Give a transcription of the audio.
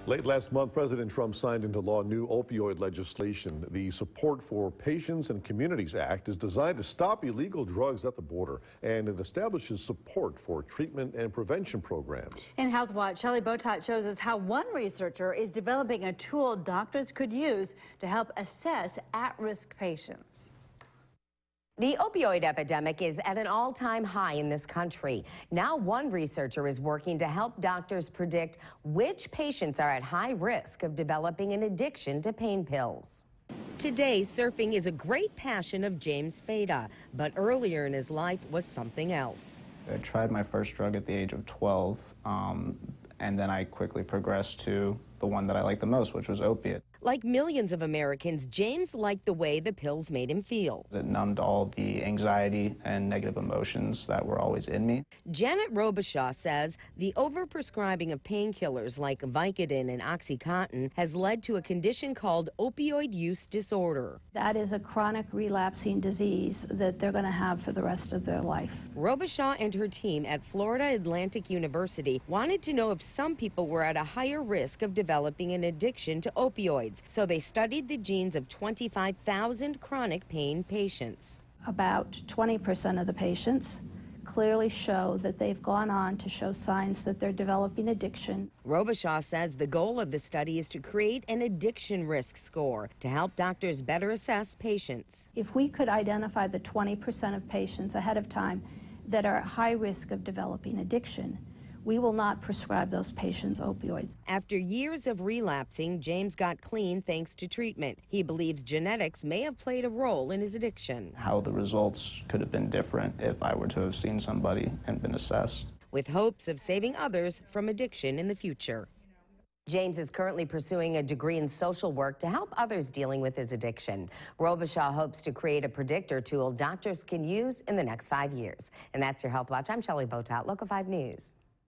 Late last month, President Trump signed into law new opioid legislation. The Support for Patients and Communities Act is designed to stop illegal drugs at the border, and it establishes support for treatment and prevention programs. In Health Watch, Shelley Botat shows us how one researcher is developing a tool doctors could use to help assess at-risk patients. The opioid epidemic is at an all-time high in this country. Now one researcher is working to help doctors predict which patients are at high risk of developing an addiction to pain pills. Today, surfing is a great passion of James Fada, but earlier in his life was something else. I tried my first drug at the age of 12, and then I quickly progressed to the one that I liked the most, which was opiate. Like millions of Americans, James liked the way the pills made him feel. It numbed all the anxiety and negative emotions that were always in me. Janet Robichaud says the overprescribing of painkillers like Vicodin and OxyContin has led to a condition called opioid use disorder. That is a chronic relapsing disease that they're going to have for the rest of their life. Robichaud and her team at Florida Atlantic University wanted to know if some people were at a higher risk of developing an addiction to opioids. So they studied the genes of 25,000 chronic pain patients. About 20% of the patients clearly show that they've gone on to show signs that they're developing addiction. Robichaud says the goal of the study is to create an addiction risk score to help doctors better assess patients. If we could identify the 20% of patients ahead of time that are at high risk of developing addiction, we will not prescribe those patients opioids. After years of relapsing, James got clean thanks to treatment. He believes genetics may have played a role in his addiction. How the results could have been different if I were to have seen somebody and been assessed. With hopes of saving others from addiction in the future. James is currently pursuing a degree in social work to help others dealing with his addiction. Robichaud hopes to create a predictor tool doctors can use in the next 5 years. And that's your Health Watch. I'm Shelley Botat, Local 5 News.